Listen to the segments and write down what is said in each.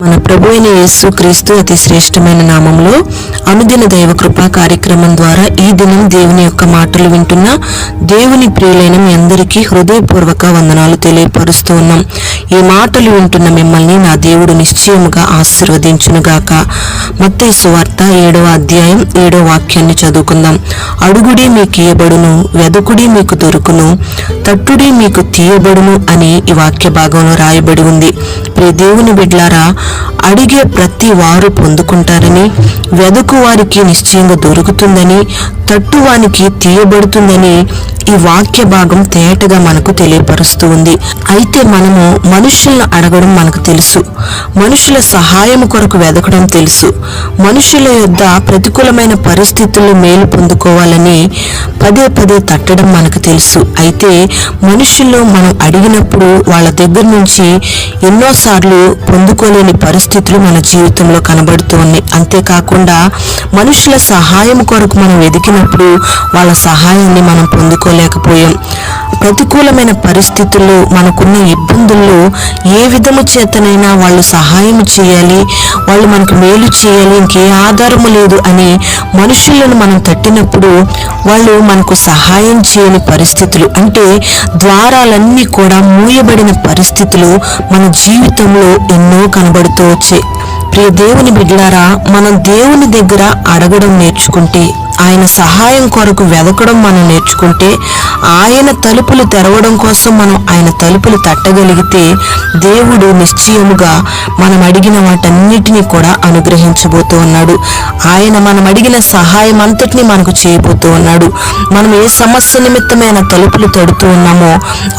మన ప్రభు అయిన యేసు క్రీస్తు అతి శ్రేష్టమైన నామంలో అనుదిన దైవ కృపా కార్యక్రమం ద్వారా ఈ దినం దేవుని యొక్క మాటలు వింటున్న దేవుని ప్రియులైన మీ అందరికీ హృదయపూర్వక వందనాలు తెలియపరుస్తూ ఉన్నాం. ఈ మాటలు వింటున్న మిమ్మల్ని నా దేవుడు నిశ్చయముగా ఆశీర్వదించునుగాక. మత్తయి సువార్త 7వ అధ్యాయం 7వ వాక్యాన్ని చదువుకుందాం. అడుగుడి మీకు ఇయ్యబడును, వెదకుడి మీకు దొరుకును, తట్టుడి మీకు తీయబడును అని ఈ వాక్య భాగంలో రాయబడి ఉంది. ప్రియ దేవుని బిడ్డలారా, అడిగే ప్రతి వారు పొందుకుంటారని, వెదుకు వారికి నిశ్చయంగా దొరుకుతుందని, తట్టువానికి తీయబడుతుందని ఈ వాక్య భాగం తేటగా మనకు తెలియపరుస్తూ ఉంది. అయితే మనము మనుషులను అడగడం మనకు తెలుసు, మనుషుల సహాయం కొరకు వెదకడం తెలుసు, మనుషుల యొద్ద ప్రతికూలమైన పరిస్థితుల్లో మేలు పొందుకోవాలని పదే పదే తట్టడం మనకు తెలుసు. అయితే మనుషులు మనం అడిగినప్పుడు వాళ్ళ దగ్గర నుంచి ఎన్నోసార్లు పొందుకోలేని పరిస్థితులు మన జీవితంలో కనబడుతూ ఉన్నాయి. అంతేకాకుండా మనుషుల సహాయం కొరకు మనం వెదికినప్పుడు వాళ్ళ సహాయాన్ని మనం పొందుకోలేకపోయాం. ప్రతికూలమైన పరిస్థితుల్లో, మనకున్న ఇబ్బందుల్లో ఏ విధము చేతనైనా వాళ్ళు సహాయం చేయాలి, వాళ్ళు మనకు మేలు చేయాలి, ఇంకే ఆధారము లేదు అని మనుషులను మనం తట్టినప్పుడు వాళ్ళు మనకు సహాయం చేయని పరిస్థితులు, అంటే ద్వారాలన్నీ కూడా మూయబడిన పరిస్థితులు మన జీవితంలో ఎన్నో కనబడుతూ వచ్చాయి. ప్రియ దేవుని బిడ్డలారా, మనం దేవుని దగ్గర అడగడం నేర్చుకుంటే, ఆయన సహాయం కొరకు వెదకడం మనం నేర్చుకుంటే, ఆయన తలుపులు తెరవడం కోసం మనం ఆయన తలుపులు తట్టగలిగితే దేవుడు నిశ్చయముగా మనం అడిగిన వాటన్నిటినీ కూడా అనుగ్రహించబోతూ ఉన్నాడు. ఆయన మనం అడిగిన సహాయం అంతటినీ మనకు చేయబోతూ ఉన్నాడు. మనం ఏ సమస్య నిమిత్తమైన తలుపులు తడుతూ ఉన్నామో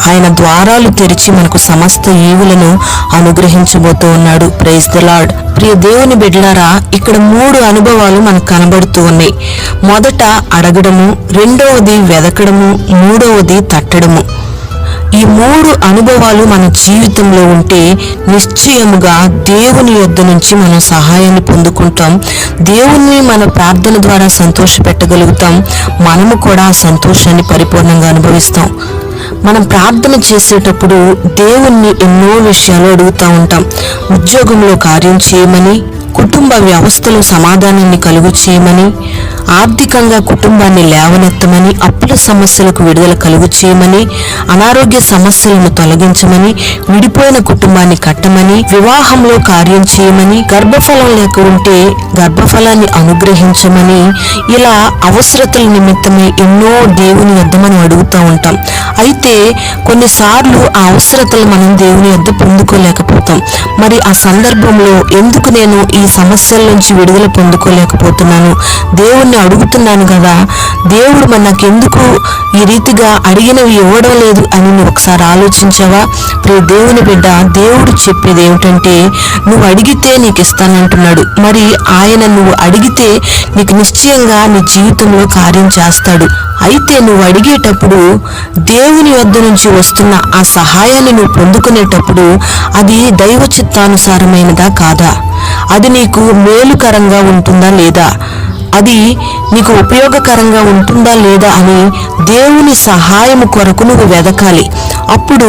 ఆయన ద్వారాలు తెరిచి మనకు సమస్త ఈవులను అనుగ్రహించబోతూ ఉన్నాడు. Praise the lord. ప్రియ దేవుని బిడ్డలారా, ఇక్కడ 3 అనుభవాలు మనకు కనబడుతూ ఉన్నాయి. మొదట అడగడము, రెండవది వెదకడము, మూడవది తట్టడము. ఈ 3 అనుభవాలు మన జీవితంలో ఉంటే నిశ్చయముగా దేవుని యొద్ద నుంచి మనం సహాయాన్ని పొందుకుంటాం. దేవుణ్ణి మన ప్రార్థన ద్వారా సంతోషపెట్టగలుగుతాం. మనము కూడా ఆ సంతోషాన్ని పరిపూర్ణంగా అనుభవిస్తాం. మనం ప్రార్థన చేసేటప్పుడు దేవుణ్ణి ఎన్నో విషయాలు అడుగుతూ ఉంటాం. ఉద్యోగంలో కార్యం చేయమని, కుటుంబ వ్యవస్థలో సమాధానాన్ని కలుగు చేయమని, ఆర్థికంగా కుటుంబాన్ని లేవనెత్తమని, అప్పుల సమస్యలకు విడుదల కలుగు చేయమని, అనారోగ్య సమస్యలను తొలగించమని, విడిపోయిన కుటుంబాన్ని కట్టమని, వివాహంలో కార్యం చేయమని, గర్భఫలం లేక ఉంటే గర్భఫలాన్ని అనుగ్రహించమని, ఇలా అవసరతల నిమిత్తమై ఎన్నో దేవుని యొద్ద మనం అడుగుతూ ఉంటాం. అయితే కొన్నిసార్లు ఆ అవసరతలు మనం దేవుని యొద్ద పొందుకోలేకపోతాం. మరి ఆ సందర్భంలో ఎందుకు నేను ఈ సమస్యల నుంచి విడుదల పొందుకోలేకపోతున్నాను, దేవుణ్ణి అడుగుతున్నాను కదా, దేవుడు మరి నాకు ఎందుకు ఈ రీతిగా అడిగినవి ఇవ్వడం లేదు అని నువ్వు ఒకసారి ఆలోచించావా? ప్రియ దేవుని బిడ్డ, దేవుడు చెప్పేది ఏమిటంటే, నువ్వు అడిగితే నీకు ఇస్తానంటున్నాడు. మరి ఆయన నువ్వు అడిగితే నీకు నిశ్చయంగా నీ జీవితంలో కార్యం చేస్తాడు. అయితే నువ్వు అడిగేటప్పుడు దేవుని వద్ద నుంచి వస్తున్న ఆ సహాయాన్ని నువ్వు పొందుకునేటప్పుడు అది దైవ చిత్తానుసారమైనదా కాదా, అది నీకు మేలుకరంగా ఉంటుందా లేదా, అది నీకు ఉపయోగకరంగా ఉంటుందా లేదా అని దేవుని సహాయం కొరకు నువ్వు వెదకాలి. అప్పుడు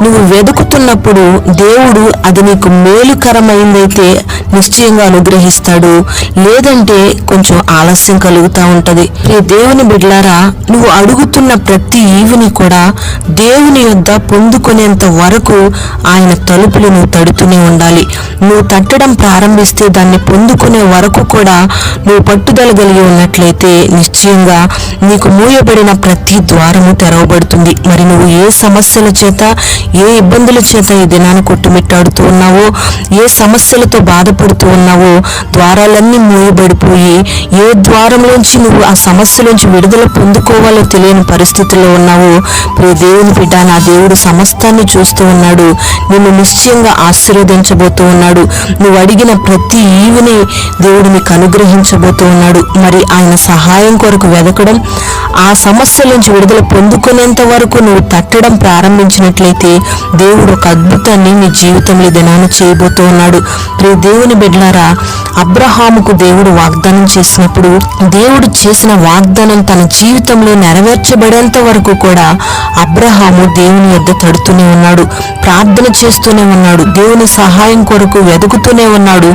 నువ్వు వెతుకుతున్నప్పుడు దేవుడు అది నీకు మేలుకరమైందైతే నిశ్చయంగా అనుగ్రహిస్తాడు, లేదంటే కొంచెం ఆలస్యం కలుగుతూ ఉంటది. ఈ దేవుని బిడ్డలారా, నువ్వు అడుగుతున్న ప్రతి ఈవిని కూడా దేవుని యొద్ద పొందుకునేంత వరకు ఆయన తలుపులు నువ్వు తడుతూనే ఉండాలి. నువ్వు తట్టడం ప్రారంభిస్తే దాన్ని పొందుకునే వరకు కూడా నువ్వు పట్టుదల కలిగి ఉన్నట్లయితే నిశ్చయంగా నీకు మూయబడిన ప్రతి ద్వారము తెరవబడుతుంది. మరి నువ్వు ఏ సమస్యల చేత, ఏ ఇబ్బందుల చేత ఈ దినాన్ని కొట్టుమిట్టాడుతూ ఉన్నావో, ఏ సమస్యలతో బాధపడుతూ ఉన్నావో, ద్వారాలన్నీ మూయబడిపోయి ఏ ద్వారంలోంచి నువ్వు ఆ సమస్యలోంచి విడుదల పొందుకోవాలో తెలియని పరిస్థితుల్లో ఉన్నావో, ప్రియ దేవుని బిడ్డ, నా దేవుడు సమస్తాన్ని చూస్తూ ఉన్నాడు. నిన్ను నిశ్చయంగా ఆశీర్వదించబోతూ ఉన్నాడు. నువ్వు అడిగిన ప్రతి ఈవిని దేవుడు నీకు అనుగ్రహించబోతూ ఉన్నాడు. మరి ఆయన సహాయం కొరకు వెదకడం, ఆ సమస్య నుంచి విడుదల పొందుకునేంత వరకు నువ్వు తట్టడం ప్రారంభించినట్లయితే దేవుడు ఒక అద్భుతాన్ని మీ జీవితంలో దినాన చేయబోతూ ఉన్నాడు. ప్రియ దేవుని బిడ్డలారా, అబ్రహాముకు దేవుడు వాగ్దానం చేసినప్పుడు దేవుడు చేసిన వాగ్దానం తన జీవితంలో నెరవేర్చబడేంత వరకు కూడా అబ్రహాము దేవుని యొద్ద తడుతూనే ఉన్నాడు, ప్రార్థన చేస్తూనే ఉన్నాడు, దేవుని సహాయం కొరకు వెతుకుతూనే ఉన్నాడు,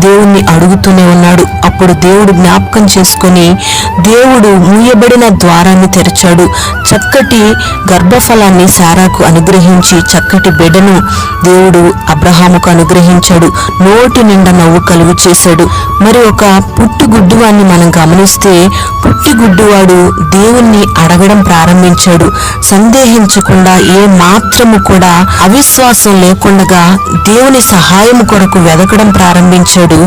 దేవుణ్ణి అడుగుతూనే ఉన్నాడు. అప్పుడు దేవుడు జ్ఞాపకం చేసుకొని దేవుడు మూయబడిన ద్వారాన్ని తెరిచాడు. చక్కటి గర్భఫలాన్ని శారాకు అనుగ్రహించి చక్కటి బిడ్డను దేవుడు అబ్రహాముకు అనుగ్రహించాడు. నోటి నిండా నవ్వు కలుగు చేశాడు. మరి ఒక పుట్టుగుడ్డువాన్ని మనం గమనిస్తే పుట్టిగుడ్డువాడు దేవుణ్ణి అడగడం ప్రారంభించాడు. సందేహించకుండా ఏ మాత్రము కూడా అవిశ్వాసం లేకుండా దేవుని సహాయం కొరకు వెదకడం ప్రారంభించాడు.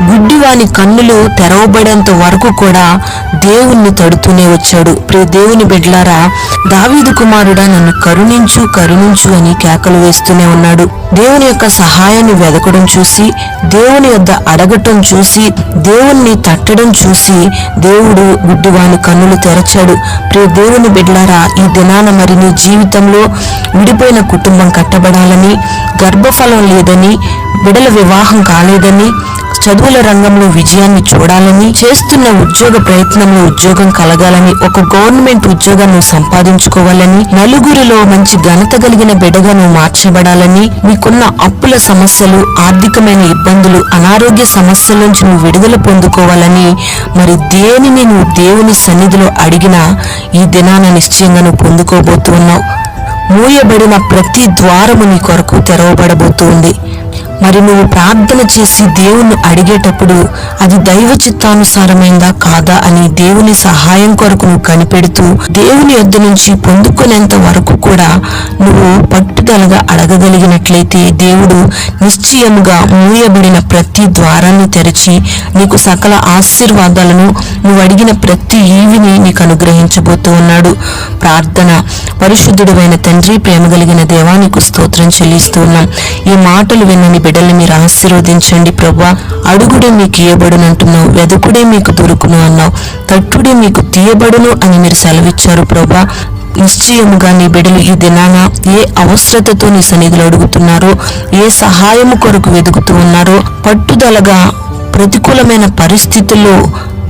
గుడ్డివాని కన్నులు తెరవబడేంత వరకు కూడా దేవుణ్ణి తడుతూనే వచ్చాడు. ప్రియ దేవుని బిడ్డలారా, దావీదు కుమారుడా నన్ను కరుణించు కరుణించు అని కేకలు వేస్తూనే ఉన్నాడు. దేవుని యొక్క సహాయాన్ని వెదకడం చూసి, దేవుని యొద్ద అడగటం చూసి, దేవుణ్ణి తట్టడం చూసి దేవుడు గుడ్డివాని కన్నులు తెరచాడు. ప్రియ దేవుని బిడ్డలారా, ఈ దినాన మరి నీ జీవితంలో విడిపోయిన కుటుంబం కట్టబడాలని, గర్భఫలం లేదని, బిడల వివాహం కాలేదని, చదువుల రంగంలో విజయాన్ని చూడాలని, చేస్తున్న ఉద్యోగ ప్రయత్నంలో ఉద్యోగం కలగాలని, ఒక గవర్నమెంట్ ఉద్యోగాన్ని సంపాదించుకోవాలని, నలుగురిలో మంచి ఘనత కలిగిన బిడ్డగా నువ్వు మార్చబడాలని, మీకున్న అప్పుల సమస్యలు, ఆర్థికమైన ఇబ్బందులు, అనారోగ్య సమస్యల నుంచి నువ్వు విడుదల పొందుకోవాలని, మరి దేనిని నువ్వు దేవుని సన్నిధిలో అడిగినా ఈ దినాన నిశ్చయంగా నువ్వు పొందుకోబోతూ ఉన్నావు. మూయబడిన ప్రతి ద్వారము నీ కొరకు తెరవబడబోతూ ఉంది. మరి నువ్వు ప్రార్థన చేసి దేవుణ్ణి అడిగేటప్పుడు అది దైవ చిత్తానుసారమైందా కాదా అని దేవుని సహాయం కొరకు నువ్వు కనిపెడుతూ దేవుని యొద్ద నుంచి పొందుకునేంత వరకు కూడా నువ్వు పట్టుదలగా అడగగలిగినట్లయితే దేవుడు నిశ్చయముగా మూయబడిన ప్రతి ద్వారాన్ని తెరిచి నీకు సకల ఆశీర్వాదాలను, నువ్వు అడిగిన ప్రతి ఈవిని నీకు అనుగ్రహించబోతూ ఉన్నాడు. ప్రార్థన. పరిశుద్ధుడైన తండ్రి, ప్రేమ కలిగిన దేవా, నీకు స్తోత్రం చెల్లిస్తూ ఉన్నాం. ఈ మాటలు విన్నని బిడ్డల్ని మీరు ఆశీర్వదించండి ప్రభువా. అడుగుడే మీకు ఇయ్యబడును అంటున్నావు, వెదుకుడే మీకు దొరుకును అన్నావు, తట్టుడే మీకు తీయబడును అని మీరు సెలవిచ్చారు ప్రభువా. నిశ్చయముగా నీ బిడ్డలు ఈ దినాన ఏ అవసరతతో నీ సన్నిధిలో అడుగుతున్నారో, ఏ సహాయము కొరకు వెతుకుతూ ఉన్నారో, పట్టుదలగా ప్రతికూలమైన పరిస్థితుల్లో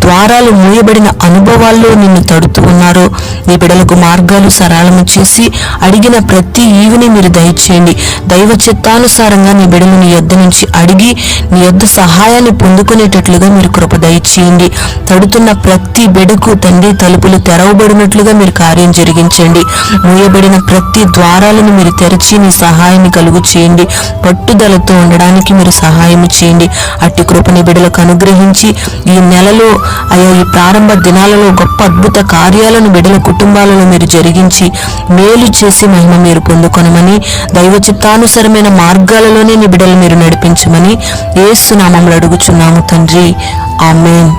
ద్వారాలు మూయబడిన అనుభవాల్లో నిన్ను తడుతూ ఉన్నారో, నీ బిడ్డలకు మార్గాలు సరళము చేసి అడిగిన ప్రతి ఈవిని మీరు దయచేయండి. దైవ చిత్తానుసారంగా నీ బిడ్డలు నీ యొద్ద నుంచి అడిగి నీ యొద్ద సహాయాన్ని పొందుకునేటట్లుగా మీరు కృప దయచేయండి. తడుతున్న ప్రతి బిడ్డకు తండ్రి తలుపులు తెరవబడినట్లుగా మీరు కార్యం జరిగించండి. మూయబడిన ప్రతి ద్వారాలను మీరు తెరిచి నీ సహాయాన్ని కలుగు చేయండి. పట్టుదలతో ఉండడానికి మీరు సహాయం చేయండి. అట్టి కృప నీ బిడ్డలకు అనుగ్రహించి ఈ నెలలో అయ్యా ఈ ప్రారంభ దినాలలో గొప్ప అద్భుత కార్యాలను బిడ్డల కుటుంబాలలో మీరు జరిగించి మేలు చేసి మహిమ మీరు పొందుకొనమని, దైవ చిత్తానుసరమైన మార్గాలలోనే నీ బిడ్డలు మీరు నడిపించమని యేసు నామములో అడుగుచున్నాము తండ్రి. ఆమేన్.